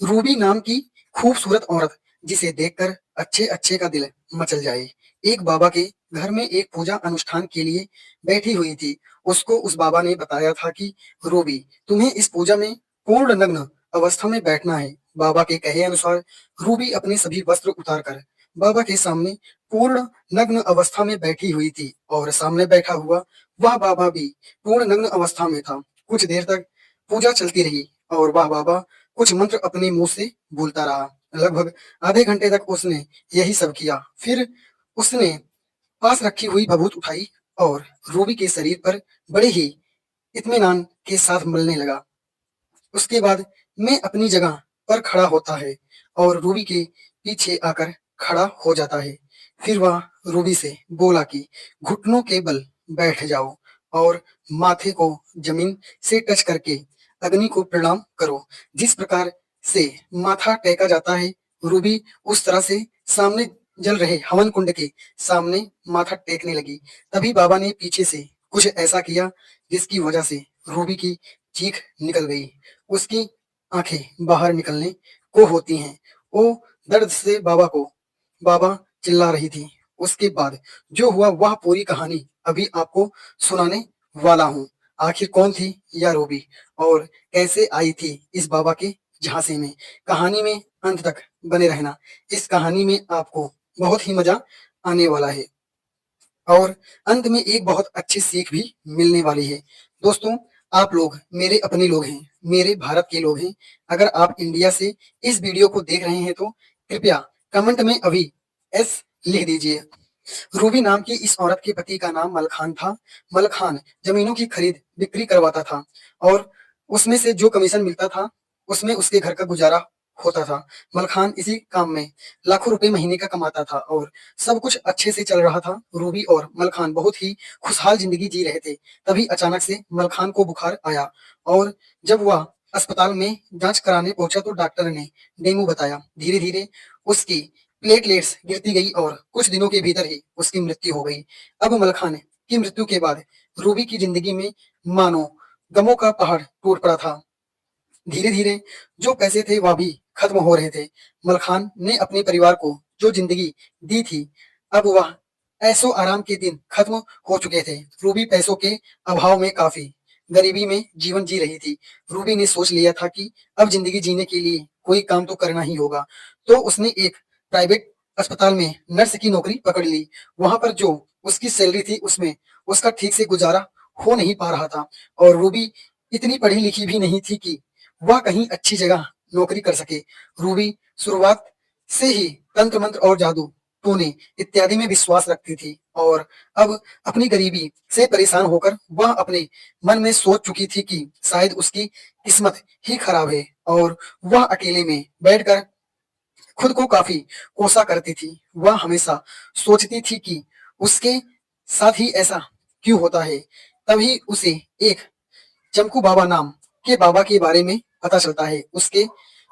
Ruby नाम की खूबसूरत औरत जिसे देखकर अच्छे अच्छे का दिल मचल जाए। एक बाबा के घर में एक पूजा अनुष्ठान के लिए बैठी हुई थी। उसको उस बाबा ने बताया था कि रूबी, तुम्हें इस पूजा में पूर्ण नग्न अवस्था में बैठना है। बाबा के कहे अनुसार रूबी अपने सभी वस्त्र उतारकर बाबा के सामने पूर्ण नग्न अवस्था में बैठी हुई थी और सामने बैठा हुआ वह बाबा भी पूर्ण नग्न अवस्था में था। कुछ देर तक पूजा चलती रही और वह बाबा कुछ मंत्र अपने मुंह से बोलता रहा। लगभग आधे घंटे तक उसने यही सब किया। फिर उसने पास रखी हुई भभूत उठाई और रूबी के शरीर पर बड़े ही इत्मीनान के साथ मलने लगा। उसके बाद मैं अपनी जगह पर खड़ा होता है और रूबी के पीछे आकर खड़ा हो जाता है। फिर वह रूबी से बोला कि घुटनों के बल बैठ जाओ और माथे को जमीन से टच करके अग्नि को प्रणाम करो। जिस प्रकार से माथा टेका जाता है, रूबी उस तरह से सामने जल रहे हवन कुंड के सामने माथा टेकने लगी। तभी बाबा ने पीछे से कुछ ऐसा किया जिसकी वजह से रूबी की चीख निकल गई। उसकी आंखें बाहर निकलने को होती हैं। वो दर्द से बाबा चिल्ला रही थी। उसके बाद जो हुआ वह पूरी कहानी अभी आपको सुनाने वाला हूँ। आखिर कौन थी यह रूबी और कैसे आई थी इस बाबा के झांसे में? कहानी में अंत तक बने रहना। इस कहानी में आपको बहुत ही मजा आने वाला है और अंत में एक बहुत अच्छी सीख भी मिलने वाली है। दोस्तों, आप लोग मेरे अपने लोग हैं, मेरे भारत के लोग हैं। अगर आप इंडिया से इस वीडियो को देख रहे हैं तो कृपया कमेंट में अभी एस लिख दीजिए। रूबी नाम की इस औरत के पति का नाम मलखान था। मलखान जमीनों की खरीद बिक्री करवाता था और उसमें से जो कमीशन मिलता था उसमें उसके घर का गुजारा होता था। मलखान इसी काम में लाखों रुपए महीने का कमाता था और सब कुछ अच्छे से चल रहा था। रूबी और मलखान बहुत ही खुशहाल जिंदगी जी रहे थे। तभी अचानक से मलखान को बुखार आया और जब वह अस्पताल में जांच कराने पहुंचा तो डॉक्टर ने डेंगू बताया। धीरे धीरे उसकी प्लेटलेट्स गिरती गई और कुछ दिनों के भीतर ही उसकी मृत्यु हो गई। अब मलखान की मृत्यु के बाद रूबी की जिंदगी में मानो गमों का पहाड़ टूट पड़ा था। धीरे धीरे जो पैसे थे वह भी खत्म हो रहे थे। मलखान ने अपने परिवार को जो जिंदगी दी थी, अब वह ऐशो आराम के दिन खत्म हो चुके थे। रूबी पैसों के अभाव में काफी गरीबी में जीवन जी रही थी। रूबी ने सोच लिया था कि अब जिंदगी जीने के लिए कोई काम तो करना ही होगा। तो उसने एक प्राइवेट अस्पताल में नर्स की नौकरी पकड़ ली। वहां पर जो उसकी सैलरी थी उसमें उसका ठीक से गुजारा हो नहीं पा रहा था और रूबी इतनी पढ़ी लिखी भी नहीं थी कि वह कहीं अच्छी जगह नौकरी कर सके। रूबी शुरुआत से ही तंत्र मंत्र और जादू टोने इत्यादि में विश्वास रखती थी और अब अपनी गरीबी से परेशान होकर वह अपने मन में सोच चुकी थी कि शायद उसकी किस्मत ही खराब है और वह अकेले में बैठकर खुद को काफी कोसा करती थी। वह हमेशा सोचती थी कि उसके साथ ही ऐसा क्यों होता है। तभी उसे एक चमकू बाबा नाम के बाबा के बारे में पता चलता है। उसके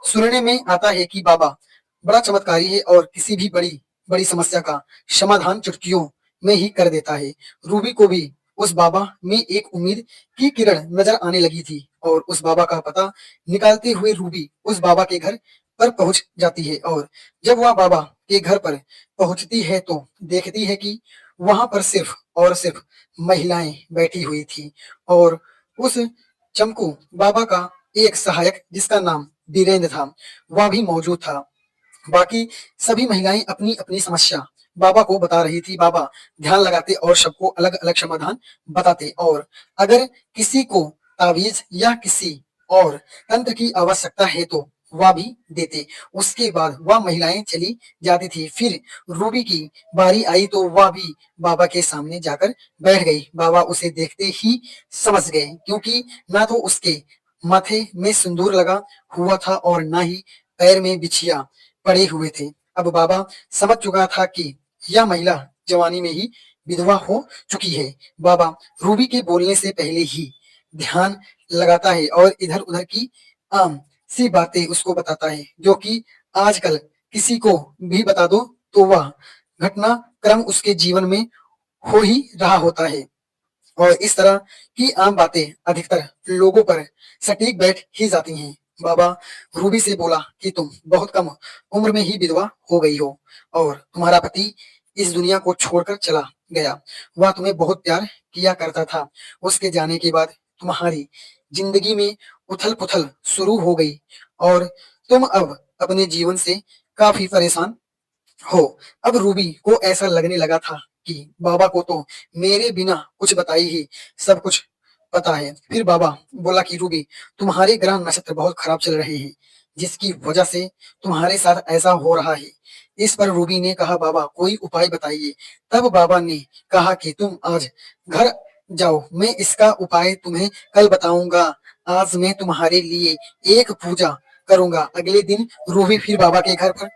सुनने में आता है कि बाबा बड़ा चमत्कारी है और किसी भी बड़ी बड़ी समस्या का समाधान चुटकियों में ही कर देता है। रूबी को भी उस बाबा में एक उम्मीद की किरण नजर आने लगी थी और उस बाबा का पता निकालते हुए रूबी उस बाबा के घर पर पहुंच जाती है और जब वह बाबा के घर पर पहुंचती है तो देखती है कि वहां पर सिर्फ और सिर्फ महिलाएं बैठी हुई थी और उस चमकू बाबा का एक सहायक जिसका नाम बीरेंद्र था वह भी मौजूद था। बाकी सभी महिलाएं अपनी अपनी समस्या बाबा को बता रही थी। बाबा ध्यान लगाते और सबको अलग अलग समाधान बताते और अगर किसी को तावीज या किसी और तंत्र की आवश्यकता है तो वह भी देते। उसके बाद वह महिलाएं चली जाती थी। फिर रूबी की बारी आई तो वह भी बाबा के सामने जाकर बैठ गई। बाबा उसे देखते ही समझ गए क्योंकि ना तो उसके माथे में सिंदूर लगा हुआ था और ना ही पैर में बिछिया पड़े हुए थे। अब बाबा समझ चुका था कि यह महिला जवानी में ही विधवा हो चुकी है। बाबा रूबी के बोलने से पहले ही ध्यान लगाता है और इधर उधर की आम सी बातें उसको बताता है जो कि आजकल किसी को भी बता दो तो वह घटनाक्रम उसके जीवन में हो ही रहा होता है और इस तरह की आम बातें अधिकतर लोगों पर सटीक बैठ ही जाती हैं। बाबा रूबी से बोला कि तुम बहुत कम उम्र में ही विधवा हो गई हो और तुम्हारा पति इस दुनिया को छोड़कर चला गया। वह तुम्हें बहुत प्यार किया करता था। उसके जाने के बाद तुम्हारी जिंदगी में उथल पुथल शुरू हो गई और तुम अब अपने जीवन से काफी परेशान हो। अब रूबी को ऐसा लगने लगा था कि बाबा को तो मेरे बिना कुछ बताई ही सब कुछ पता है। फिर बाबा बोला कि रूबी, तुम्हारे ग्रह नक्षत्र बहुत खराब चल रहे हैं, जिसकी वजह से तुम्हारे साथ ऐसा हो रहा है। इस पर रूबी ने कहा, बाबा कोई उपाय बताइए। तब बाबा ने कहा कि तुम आज घर जाओ, मैं इसका उपाय तुम्हें कल बताऊंगा। आज मैं तुम्हारे लिए एक पूजा करूंगा। अगले दिन रूबी फिर बाबा के घर पर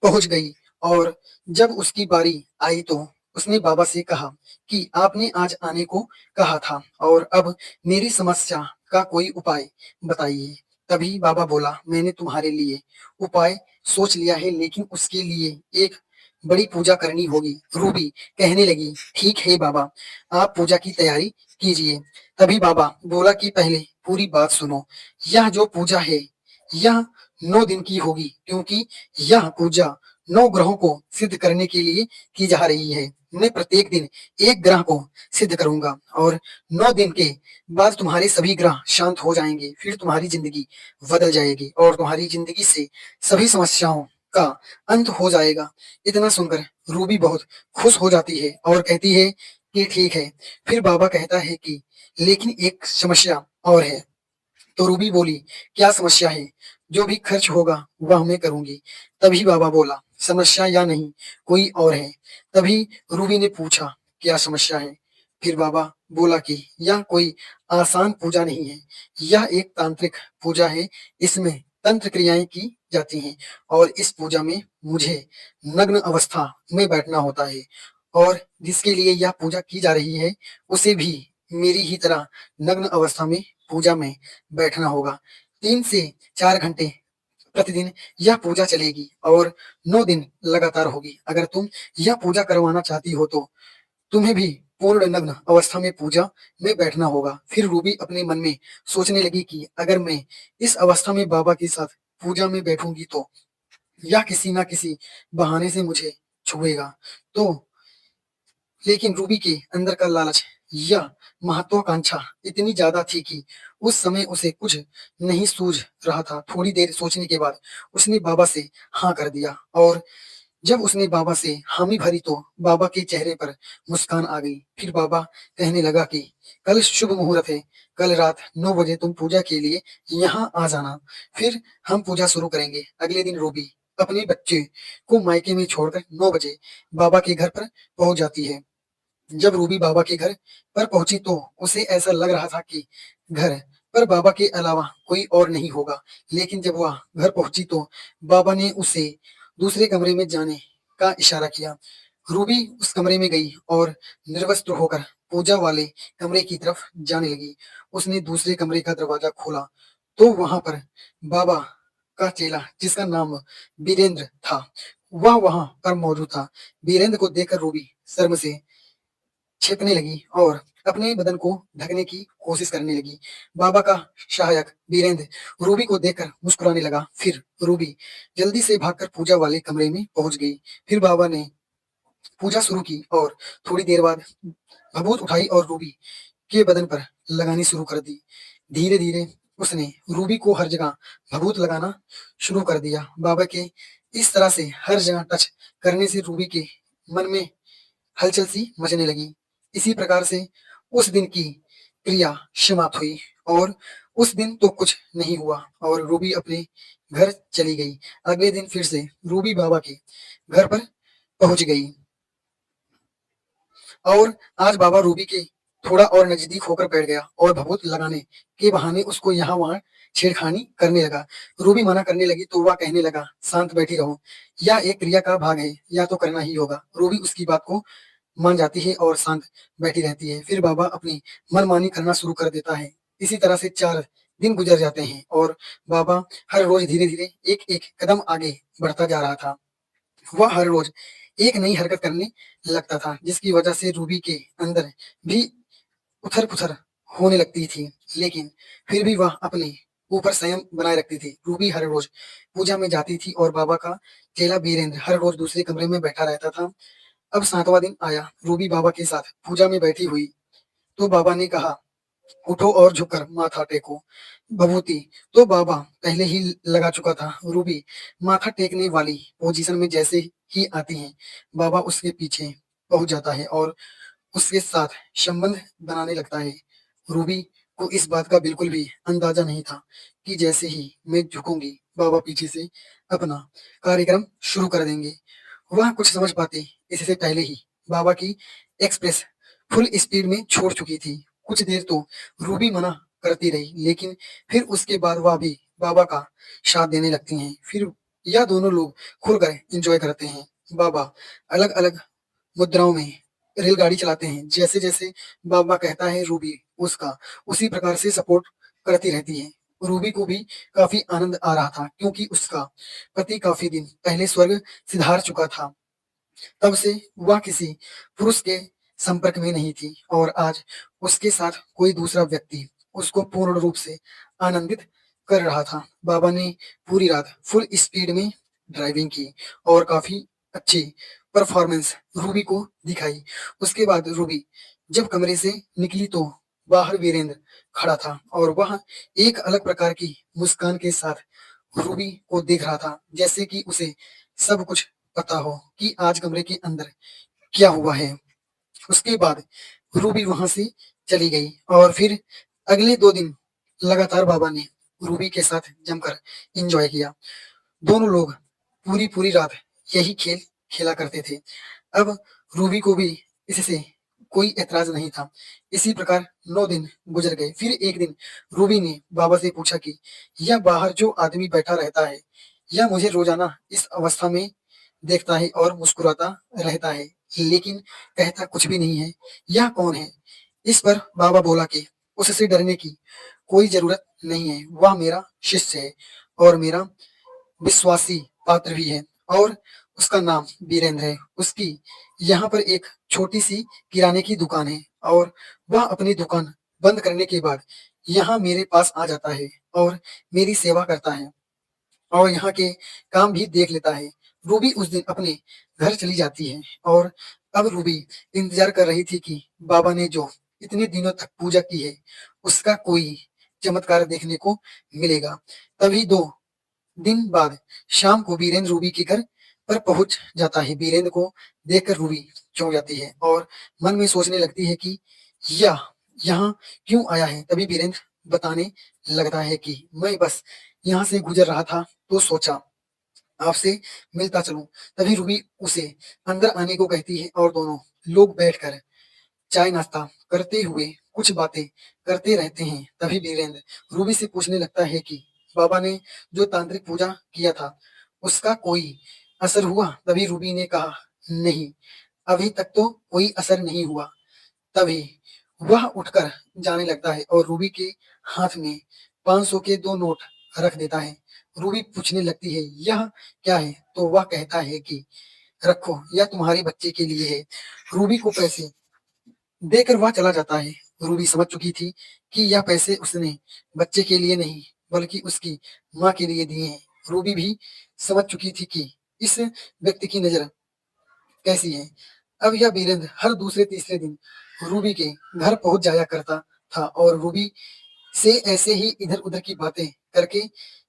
पहुंच गई और जब उसकी बारी आई तो उसने बाबा से कहा कि आपने आज आने को कहा था और अब मेरी समस्या का कोई उपाय बताइए। तभी बाबा बोला, मैंने तुम्हारे लिए उपाय सोच लिया है, लेकिन उसके लिए एक बड़ी पूजा करनी होगी। रूबी कहने लगी, ठीक है बाबा, आप पूजा की तैयारी कीजिए। तभी बाबा बोला कि पहले पूरी बात सुनो। यह जो पूजा है यह 9 दिन की होगी, क्योंकि यह पूजा 9 ग्रहों को सिद्ध करने के लिए की जा रही है। मैं प्रत्येक दिन एक ग्रह को सिद्ध करूंगा और 9 दिन के बाद तुम्हारे सभी ग्रह शांत हो जाएंगे। फिर तुम्हारी जिंदगी बदल जाएगी और तुम्हारी जिंदगी से सभी समस्याओं का अंत हो जाएगा। इतना सुनकर रूबी बहुत खुश हो जाती है और कहती है कि ठीक है। फिर बाबा कहता है कि लेकिन एक समस्या और है। तो रूबी बोली, क्या समस्या है? जो भी खर्च होगा वह मैं करूंगी। तभी बाबा बोला, समस्या या नहीं, कोई और है। तभी रूबी ने पूछा, क्या समस्या है? फिर बाबा बोला कि यह कोई आसान पूजा नहीं है, यह एक तांत्रिक पूजा है। इसमें तंत्र क्रियाएं की जाती हैं और इस पूजा में मुझे नग्न अवस्था में बैठना होता है और जिसके लिए यह पूजा की जा रही है उसे भी मेरी ही तरह नग्न अवस्था में पूजा में बैठना होगा। 3 से 4 घंटे प्रतिदिन यह पूजा चलेगी और 9 दिन लगातार होगी। अगर तुम यह पूजा करवाना चाहती हो तो तुम्हें भी पूर्ण नग्न अवस्था में पूजा में बैठना होगा। फिर रूबी अपने मन में सोचने लगी कि अगर मैं इस अवस्था में बाबा के साथ पूजा में बैठूंगी तो यह किसी ना किसी बहाने से मुझे छुएगा। तो लेकिन रूबी के अंदर का लालच या महत्वाकांक्षा इतनी ज्यादा थी कि उस समय उसे कुछ नहीं सूझ रहा था। थोड़ी देर सोचने के बाद उसने बाबा से हाँ कर दिया और जब उसने बाबा से हामी भरी तो बाबा के चेहरे पर मुस्कान आ गई। फिर बाबा कहने लगा कि कल शुभ मुहूर्त है, कल रात 9 बजे तुम पूजा के लिए यहाँ आ जाना, फिर हम पूजा शुरू करेंगे। अगले दिन रूबी अपने बच्चे को मायके में छोड़कर 9 बजे बाबा के घर पर पहुंच जाती है। जब रूबी बाबा के घर पर पहुंची तो उसे ऐसा लग रहा था कि घर पर बाबा के अलावा कोई और नहीं होगा। लेकिन जब वह घर पहुंची तो बाबा ने उसे दूसरे कमरे में जाने का इशारा किया। रूबी उस कमरे में गई और निर्वस्त्र होकर पूजा वाले कमरे की तरफ जाने लगी। उसने दूसरे कमरे का दरवाजा खोला तो वहां पर बाबा का चेला, जिसका नाम वीरेंद्र था, वह वहां पर मौजूद था। वीरेंद्र को देखकर रूबी शर्म से छिपने लगी और अपने बदन को ढकने की कोशिश करने लगी। बाबा का सहायक वीरेंद्र रूबी को देखकर मुस्कुराने लगा। फिर रूबी जल्दी से भागकर पूजा वाले कमरे में पहुंच गई। फिर बाबा ने पूजा शुरू की और थोड़ी देर बाद भभूत उठाई और रूबी के बदन पर लगानी शुरू कर दी। धीरे धीरे उसने रूबी को हर जगह भभूत लगाना शुरू कर दिया। बाबा के इस तरह से हर जगह टच करने से रूबी के मन में हलचल सी मचने लगी। इसी प्रकार से उस दिन की क्रिया समाप्त हुई और उस दिन तो कुछ नहीं हुआ और रूबी अपने घर चली गई। अगले दिन फिर से रूबी बाबा के घर पर पहुंच गई और आज बाबा रूबी के थोड़ा और नजदीक होकर बैठ गया और भभूत लगाने के बहाने उसको यहाँ वहां छेड़खानी करने लगा। रूबी मना करने लगी तो वह कहने लगा, शांत बैठी रहो, यह एक क्रिया का भाग है, या तो करना ही होगा। रूबी उसकी बात को मान जाती है और शांत बैठी रहती है। फिर बाबा अपनी मनमानी करना शुरू कर देता है। इसी तरह से 4 दिन गुजर जाते हैं और बाबा हर रोज धीरे धीरे एक एक कदम आगे बढ़ता जा रहा था। वह हर रोज एक नई हरकत करने लगता था, जिसकी वजह से रूबी के अंदर भी उथल पुथल होने लगती थी। लेकिन फिर भी वह अपने ऊपर संयम बनाए रखती थी। रूबी हर रोज पूजा में जाती थी और बाबा का चेला बीरेंद्र हर रोज दूसरे कमरे में बैठा रहता था। अब 7वां दिन आया। रूबी बाबा के साथ पूजा में बैठी हुई तो बाबा ने कहा, उठो और झुककर माथा टेको। भभूति तो बाबा पहले ही लगा चुका था। रूबी माथा टेकने वाली पोजीशन में जैसे ही आती है, बाबा उसके पीछे पहुंच जाता है और उसके साथ संबंध बनाने लगता है। रूबी को इस बात का बिल्कुल भी अंदाजा नहीं था कि जैसे ही मैं झुकूंगी, बाबा पीछे से अपना कार्यक्रम शुरू कर देंगे। वह कुछ समझ पाते इससे पहले ही बाबा की एक्सप्रेस फुल स्पीड में छोड़ चुकी थी। कुछ देर तो रूबी मना करती रही, लेकिन फिर उसके बाद वह भी बाबा का साथ देने लगती हैं। फिर यह दोनों लोग खुलकर एंजॉय करते हैं। बाबा अलग अलग मुद्राओं में रेलगाड़ी चलाते हैं। जैसे जैसे बाबा कहता है, रूबी उसका उसी प्रकार से सपोर्ट करती रहती है। रूबी को भी काफी आनंद आ रहा था क्योंकि उसका पति काफी दिन पहले स्वर्ग सिधार चुका था। तब से वह किसी पुरुष के संपर्क में नहीं थी और आज उसके साथ कोई दूसरा व्यक्ति उसको पूर्ण रूप से आनंदित कर रहा था। बाबा ने पूरी रात फुल स्पीड में ड्राइविंग की और काफी अच्छी परफॉर्मेंस रूबी को दिखाई। उसके बाद रूबी जब कमरे से निकली तो बाहर वीरेंद्र खड़ा था और वह एक अलग प्रकार की मुस्कान के साथ रूबी को देख रहा था, जैसे कि उसे सब कुछ पता हो कि आज कमरे के अंदर क्या हुआ है। उसके बाद रूबी वहां से चली गई और फिर अगले 2 दिन लगातार बाबा ने रूबी के साथ जमकर एंजॉय किया। दोनों लोग पूरी पूरी रात यही खेल खेला करते थे। अब रूबी को भी इससे कोई ऐतराज नहीं था। इसी प्रकार 9 दिन गुजर गए। फिर एक दिन रूबी ने बाबा से पूछा कि यह बाहर जो आदमी बैठा रहता है, यह मुझे रोजाना इस अवस्था में देखता है और मुस्कुराता रहता है, लेकिन कहता कुछ भी नहीं है। यह कौन है? इस पर बाबा बोला कि उससे डरने की कोई जरूरत नहीं है। वह मेरा शिष्य है और मेरा विश्वासी पात्र भी है और उसका नाम वीरेंद्र है। उसकी यहाँ पर एक छोटी सी किराने की दुकान है और वह अपनी दुकान बंद करने के बाद यहाँ मेरे पास आ जाता है और मेरी सेवा करता है और यहाँ के काम भी देख लेता है। रूबी उस दिन अपने घर चली जाती है और अब रूबी इंतजार कर रही थी कि बाबा ने जो इतने दिनों तक पूजा की है, उसका कोई चमत्कार देखने को मिलेगा। तभी 2 दिन बाद शाम को वीरेंद्र रूबी के घर पर पहुंच जाता है। वीरेंद्र को देखकर रूबी चौंक जाती है और मन में सोचने लगती है कि यह यहाँ क्यों आया है। तभी वीरेंद्र बताने लगता है कि मैं बस यहाँ से गुजर रहा था तो सोचा आपसे मिलता चलूं। तभी रूबी उसे अंदर आने को कहती है और दोनों लोग बैठकर चाय नाश्ता करते हुए कुछ बातें करते रहते हैं। तभी वीरेंद्र रूबी से पूछने लगता है कि बाबा ने जो तांत्रिक पूजा किया था, उसका कोई असर हुआ? तभी रूबी ने कहा, नहीं, अभी तक तो कोई असर नहीं हुआ। तभी वह उठकर जाने लगता है और रूबी के हाथ में 500 के 2 नोट रख देता है। रूबी पूछने लगती है, यह क्या है? तो वह कहता है कि रखो, यह तुम्हारे बच्चे के लिए है। रूबी को पैसे देकर वह चला जाता है। रूबी समझ चुकी थी कि यह पैसे उसने बच्चे के लिए नहीं बल्कि उसकी माँ के लिए दिए हैं। रूबी भी समझ चुकी थी कि इस व्यक्ति की नजर कैसी है। अब यह वीरेंद्र हर दूसरे तीसरे दिन रूबी के घर पहुंच जाया करता था और रूबी से ऐसे ही इधर उधर की बातें करके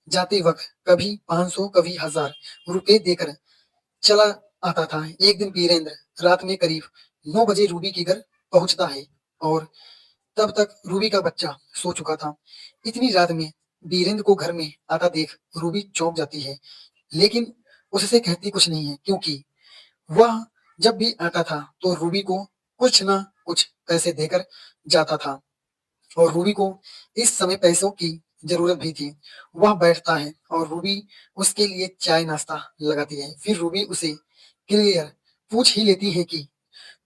जाते वक्त कभी 500 कभी 1000 रुपए देकर चला आता था। एक दिन वीरेंद्र रात में करीब 9 बजे रूबी के घर पहुंचता है और तब तक रूबी का बच्चा सो चुका था। इतनी रात में वीरेंद्र को घर में आता देख रूबी चौंक जाती है, लेकिन उससे कहती कुछ नहीं है क्योंकि वह जब भी आता था तो रूबी को कुछ ना कुछ पैसे देकर जाता था और रूबी को इस समय पैसों की जरूरत भी थी। वह बैठता है और रूबी उसके लिए चाय नाश्ता लगाती है। फिर रूबी उसे क्लियर पूछ ही लेती है कि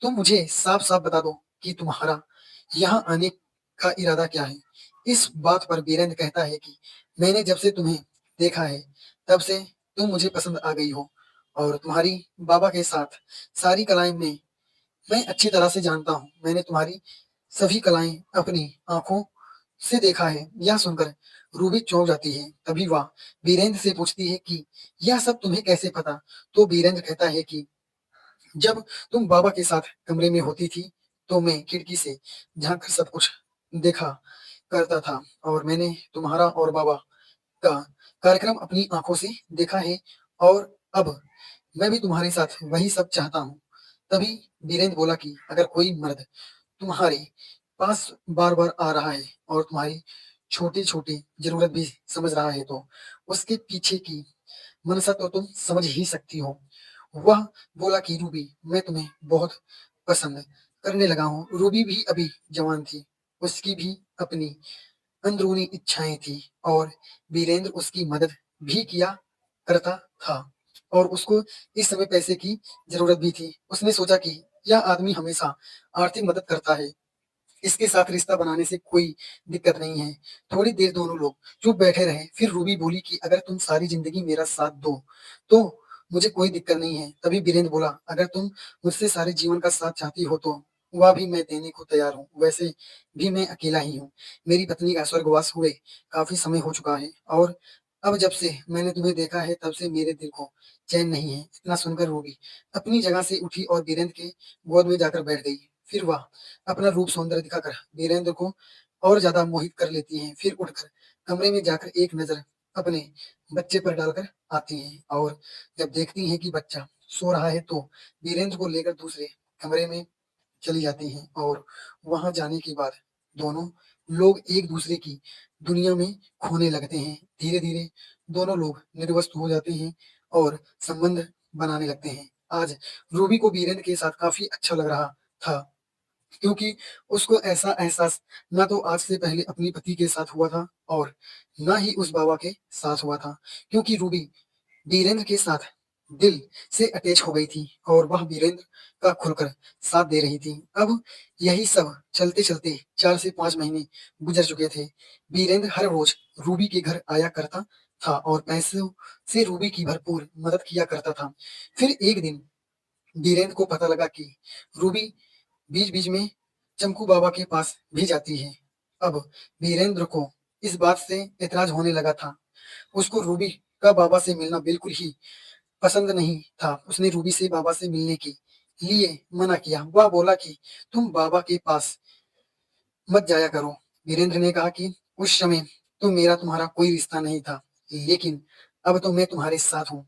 तुम मुझे साफ साफ बता दो कि तुम्हारा यहाँ आने का इरादा क्या है। इस बात पर वीरेंद्र कहता है कि मैंने जब से तुम्हें देखा है तब से तुम मुझे पसंद आ गई हो और तुम्हारी बाबा के साथ सारी कलाएं मैं अच्छी तरह से जानता हूँ। मैंने तुम्हारी सभी कलाएं अपनी आंखों से देखा है। यह सुनकर रूबी चौंक जाती है। तभी वह वीरेंद्र से पूछती है कि यह सब तुम्हें कैसे पता? तो वीरेंद्र कहता है कि जब तुम बाबा के साथ कमरे में होती थी तो मैं खिड़की से झांक कर सब कुछ देखा करता था और मैंने तुम्हारा और बाबा का कार्यक्रम अपनी आंखों से देखा है और अब मैं भी तुम्हारे साथ वही सब चाहता हूँ। तभी वीरेंद्र बोला कि अगर कोई मर्द तुम्हारे पास बार बार आ रहा है और तुम्हारी छोटी छोटी जरूरत भी समझ रहा है तो उसके पीछे की मनसा तो तुम समझ ही सकती हो। वह बोला कि रूबी मैं तुम्हें बहुत पसंद करने लगा हूँ। रूबी भी अभी जवान थी, उसकी भी अपनी अंदरूनी इच्छाएं थी और वीरेंद्र उसकी मदद भी किया करता था और उसको इस समय पैसे की जरूरत भी थी। उसने सोचा कि यह आदमी हमेशा आर्थिक मदद करता है, इसके साथ रिश्ता बनाने से कोई दिक्कत नहीं है। थोड़ी देर दोनों लोग चुप बैठे रहे। फिर रूबी बोली कि अगर तुम सारी जिंदगी मेरा साथ दो तो मुझे कोई दिक्कत नहीं है। तभी वीरेंद्र बोला अगर तुम मुझसे सारे जीवन का साथ चाहती हो तो वह भी मैं देने को तैयार हूँ। वैसे भी मैं अकेला ही हूँ, मेरी पत्नी का स्वर्गवास हुए काफी समय हो चुका है और अब जब से मैंने तुम्हें देखा है तब से मेरे दिल को चैन नहीं है। इतना सुनकर रूबी अपनी जगह से उठी और वीरेंद्र के गोद में जाकर बैठ गई। फिर वह अपना रूप सौंदर्य दिखाकर वीरेंद्र को और ज्यादा मोहित कर लेती हैं। फिर उठकर कमरे में जाकर एक नजर अपने बच्चे पर डालकर आती हैं और जब देखती हैं कि बच्चा सो रहा है तो वीरेंद्र को लेकर दूसरे कमरे में चली जाती हैं और वहां जाने के बाद दोनों लोग एक दूसरे की दुनिया में खोने लगते हैं। धीरे धीरे दोनों लोग निर्वस्त हो जाते हैं और संबंध बनाने लगते हैं। आज रूबी को वीरेंद्र के साथ काफी अच्छा लग रहा था क्योंकि उसको ऐसा एहसास ना तो आज से पहले अपनी पति के साथ हुआ था और ना ही उस बाबा के साथ हुआ था, क्योंकि रूबी वीरेंद्र के साथ दिल से अटैच हो गई थी और वह वीरेंद्र का खुलकर साथ दे रही थी। अब यही सब चलते चलते 4 से 5 महीने गुजर चुके थे। वीरेंद्र हर रोज रूबी के घर आया करता था और पैसों से रूबी की भरपूर मदद किया करता था। फिर एक दिन वीरेंद्र को पता लगा कि रूबी बीच बीच में चमकू बाबा के पास भी जाती है। अब वीरेंद्र को इस बात से एतराज होने लगा था। उसको रूबी का बाबा से मिलना बिल्कुल ही पसंद नहीं था। उसने रूबी से बाबा से मिलने के लिए मना किया। वह बोला कि तुम बाबा के पास मत जाया करो। वीरेंद्र ने कहा कि उस समय तो मेरा तुम्हारा कोई रिश्ता नहीं था, लेकिन अब तो मैं तुम्हारे साथ हूँ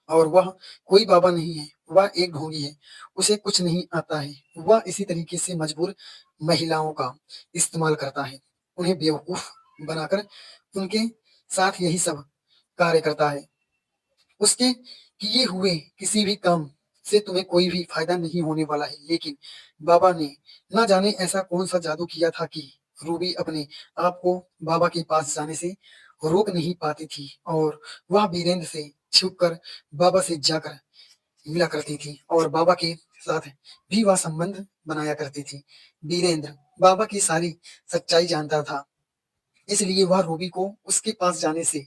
और वह कोई बाबा नहीं है, वह एक ढोंगी है। उसे कुछ नहीं आता है। वह इसी तरीके से मजबूर महिलाओं का इस्तेमाल करता है, उन्हें बेवकूफ बनाकर उनके साथ यही सब कार्य करता है। उसके किए हुए किसी भी काम से तुम्हें कोई भी फायदा नहीं होने वाला है। लेकिन बाबा ने ना जाने ऐसा कौन सा जादू किया था कि रूबी अपने आप को बाबा के पास जाने से रोक नहीं पाती थी और वह वीरेंद्र से छिपकर बाबा से जाकर मिला करती थी और बाबा के साथ भी वह संबंध बनाया करती थी। वीरेंद्र बाबा की सारी सच्चाई जानता था, इसलिए वह रूबी को उसके पास जाने से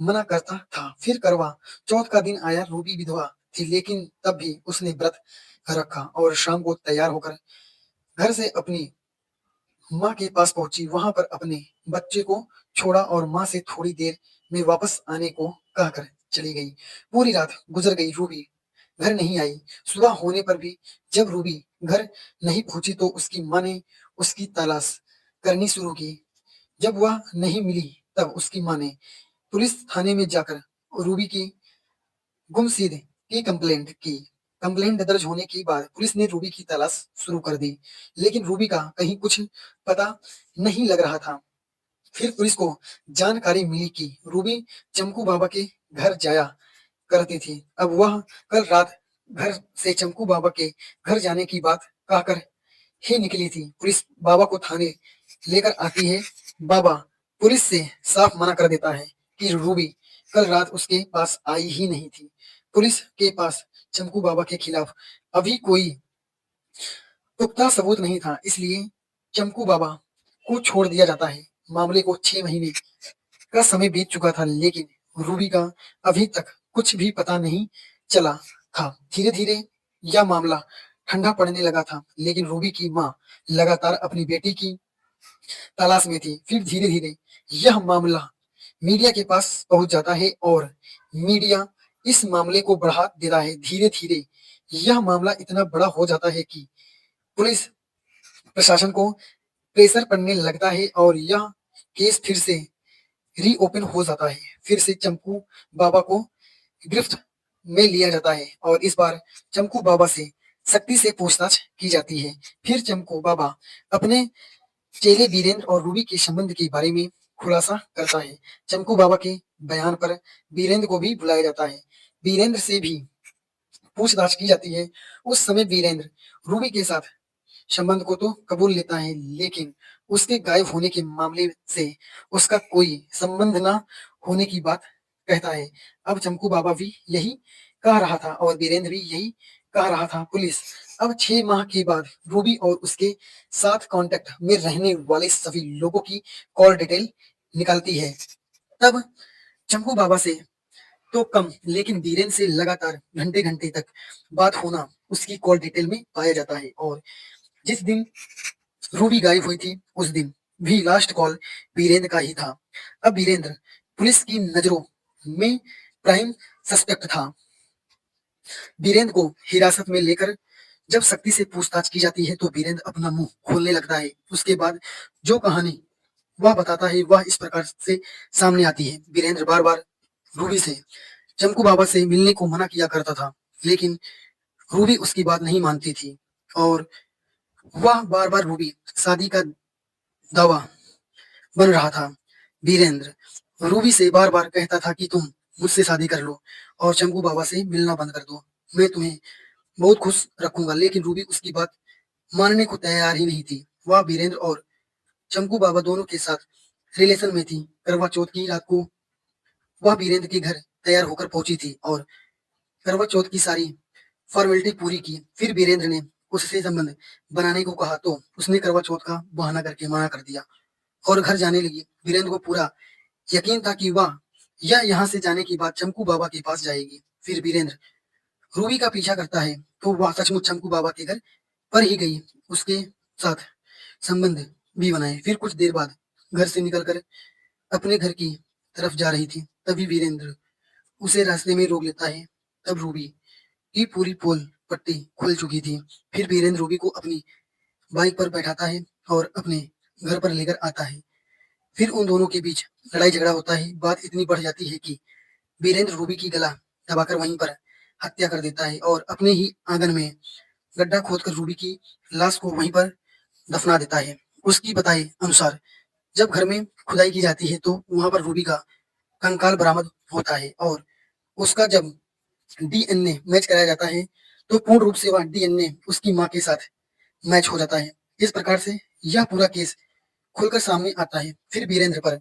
मना करता था। फिर करवा चौथ का दिन आया। रूबी विधवा थी, लेकिन तब भी उसने व्रत रखा और शाम को तैयार होकर घर से अपनी माँ के पास पहुंची। वहां पर अपने बच्चे को छोड़ा और माँ से थोड़ी देर में वापस आने को कहकर चली गई। पूरी रात गुजर गई, रूबी घर नहीं आई। सुबह होने पर भी जब रूबी घर नहीं पहुंची तो उसकी माँ ने उसकी तलाश करनी शुरू की। जब वह नहीं मिली तब उसकी माँ ने पुलिस थाने में जाकर रूबी की गुमशुदगी की कंप्लेंट की। कंप्लेंट दर्ज होने के बाद पुलिस ने रूबी की तलाश शुरू कर दी, लेकिन रूबी का कहीं कुछ पता नहीं लग रहा था। फिर पुलिस को जानकारी मिली कि रूबी चमकू बाबा के घर जाया करती थी। अब वह कल रात घर से चमकू बाबा के घर जाने की बात कहकर ही निकली थी। पुलिस बाबा को थाने लेकर आती है। बाबा पुलिस से साफ मना कर देता है कि रूबी कल रात उसके पास आई ही नहीं थी। पुलिस के पास चमकू बाबा के खिलाफ अभी कोई पुख्ता सबूत नहीं था, इसलिए चमकू बाबा को छोड़ दिया जाता है। मामले को 6 महीने का समय बीत चुका था, लेकिन रूबी का अभी तक कुछ भी पता नहीं चला था। धीरे धीरे यह मामला ठंडा पड़ने लगा था, लेकिन रूबी की माँ लगातार अपनी बेटी की तलाश में थी। फिर धीरे धीरे यह मामला मीडिया के पास पहुंच जाता है और मीडिया इस मामले को बढ़ा देता है। धीरे धीरे यह मामला इतना बड़ा हो जाता है कि पुलिस प्रशासन को प्रेशर पड़ने लगता है और यह केस फिर से रीओपन हो जाता है। फिर से चंपू बाबा को गिरफ्त में लिया जाता है और इस बार चंपू बाबा से सख्ती से पूछताछ की जाती है। फिर चंपू बाबा अपने चेले बीरेंद्र और रूबी के संबंध के बारे में खुलासा करता है। चंपू बाबा के बयान पर बीरेंद्र को भी बुलाया जाता है। बीरेंद्र से भी पूछताछ की जाती है। उस समय बीरेंद्र रूबी के साथ संबंध को तो कबूल लेता है, लेकिन उसके गायब होने के मामले से उसका कोई संबंध ना होने की बात कहता है। अब चंपू बाबा भी यही कह रहा था और बीरेंद्र भी यही कह रहा था। पुलिस अब 6 माह के बाद रूबी और उसके साथ कांटेक्ट में रहने वाले सभी लोगों की कॉल डिटेल निकालती है। तब चंपू बाबा से तो कम, लेकिन बीरेंद्र से लगातार घंटे घंटे तक बात होना उसकी कॉल डिटेल में पाया जाता है। और जिस दिन रूबी गायब हुई थी उस दिन भी लास्ट कॉल बीरेंद्र का ही था। अब बीरेंद्र पुलिस की नजरों में प्राइम सस्पेक्ट था। बीरेंद्र को हिरासत में लेकर जब सख्ती से पूछताछ की जाती है तो बीरेंद्र अपना मुंह खोलने लगता है। उसके बाद जो कहानी वह बताता है वह इस प्रकार से सामने आती है। बीरेंद्र बार बार रूबी से चंपू बाबा से मिलने को मना किया करता था, लेकिन रूबी उसकी बात नहीं मानती थी और वह बार बार रूबी शादी का दावा बन रहा था। बीरेंद्र रूबी से बार बार कहता था कि तुम मुझसे शादी कर लो और चंपू बाबा से मिलना बंद कर दो, मैं तुम्हें बहुत खुश रखूंगा। लेकिन रूबी उसकी बात मानने को तैयार ही नहीं थी। वह बीरेंद्र और चंपू बाबा दोनों के साथ रिलेशन में थी। करवा चौथ की रात को वह बीरेंद्र के घर तैयार होकर पहुंची थी और करवा चौथ की सारी फॉर्मेलिटी पूरी की। फिर बीरेंद्र ने उससे संबंध बनाने को कहा तो उसने करवा चौथ का बहाना करके मना कर दिया और घर जाने लगी। बीरेंद्र को पूरा यकीन था कि वह यह यहाँ से जाने के बाद चंपू बाबा के पास जाएगी। फिर बीरेंद्र रूबी का पीछा करता है तो वह सचमुच चंपू बाबा के घर पर ही गई, उसके साथ संबंध भी बनाए। फिर कुछ देर बाद घर से निकलकर अपने घर की तरफ जा रही थी, तभी वीरेंद्र उसे रास्ते में रोक लेता है। तब रूबी की पूरी पोल पट्टी खुल चुकी थी। फिर वीरेंद्र रूबी को अपनी बाइक पर बैठाता है और अपने घर पर लेकर आता है। फिर उन दोनों के बीच लड़ाई झगड़ा होता है। बात इतनी बढ़ जाती है कि वीरेंद्र रूबी की गला दबाकर वहीं पर हत्या कर देता है और अपने ही आंगन में गड्ढा खोदकर रूबी की लाश को वहीं पर दफना देता है। उसकी बताए अनुसार जब घर में खुदाई की जाती है तो वहां पर रूबी का कंकाल बरामद होता है और उसका जब डीएनए मैच कराया जाता है तो पूर्ण रूप से वह डीएनए उसकी मां के साथ मैच हो जाता है। इस प्रकार से यह पूरा केस खुलकर सामने आता है। फिर वीरेंद्र पर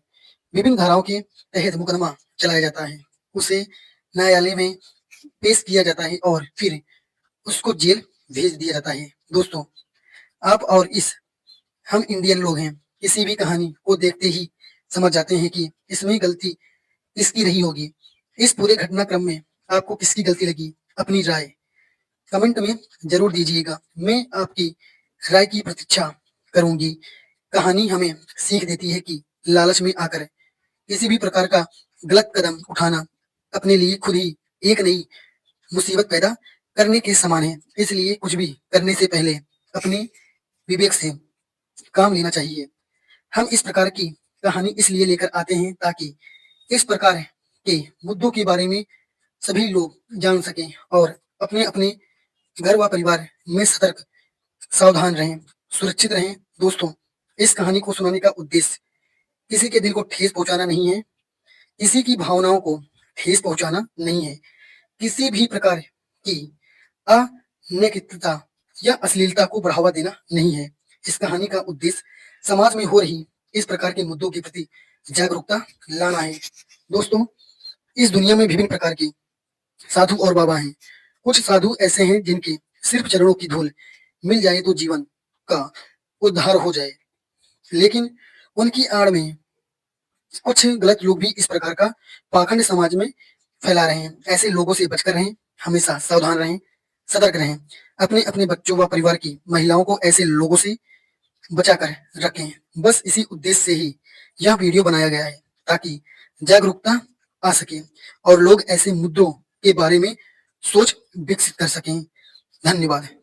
विभिन्न धाराओं के तहत मुकदमा चलाया जाता है, उसे न्यायालय में पेश किया जाता है और फिर उसको जेल भेज दिया जाता है। दोस्तों, आप और इस हम इंडियन लोग हैं, किसी भी कहानी को देखते ही समझ जाते हैं कि इसमें गलती किसकी रही होगी। इस पूरे घटनाक्रम में आपको किसकी गलती लगी, अपनी राय कमेंट में जरूर दीजिएगा। मैं आपकी राय की प्रतीक्षा करूंगी। कहानी हमें सीख देती है कि लालच में आकर किसी भी प्रकार का गलत कदम उठाना अपने लिए खुद ही एक नई मुसीबत पैदा करने के समान है। इसलिए कुछ भी करने से पहले अपने विवेक से काम लेना चाहिए। हम इस प्रकार की कहानी इसलिए लेकर आते हैं ताकि इस प्रकार के मुद्दों के बारे में सभी लोग जान सकें और अपने अपने घर व परिवार में सतर्क सावधान रहें, सुरक्षित रहें। दोस्तों, इस कहानी को सुनाने का उद्देश्य किसी के दिल को ठेस पहुंचाना नहीं है, किसी की भावनाओं को ठेस पहुंचाना नहीं है, किसी भी प्रकार की अनैतिकता या अश्लीलता को बढ़ावा देना नहीं है। इस कहानी का उद्देश्य समाज में हो रही इस प्रकार के मुद्दों के प्रति जागरूकता लाना है। दोस्तों, इस दुनिया में विभिन्न प्रकार के साधु और बाबा हैं। कुछ साधु ऐसे हैं जिनके सिर्फ चरणों की धूल मिल जाए तो जीवन का उद्धार हो जाए, लेकिन उनकी आड़ में कुछ गलत लोग भी इस प्रकार का पाखंड समाज में फैला रहे हैं। ऐसे लोगों से बचकर रहें, हमेशा सावधान रहें, सतर्क रहें। अपने अपने बच्चों व परिवार की महिलाओं को ऐसे लोगों से बचा कर रखें। बस इसी उद्देश्य से ही यह वीडियो बनाया गया है, ताकि जागरूकता आ सके और लोग ऐसे मुद्दों के बारे में सोच विकसित कर सकें। धन्यवाद।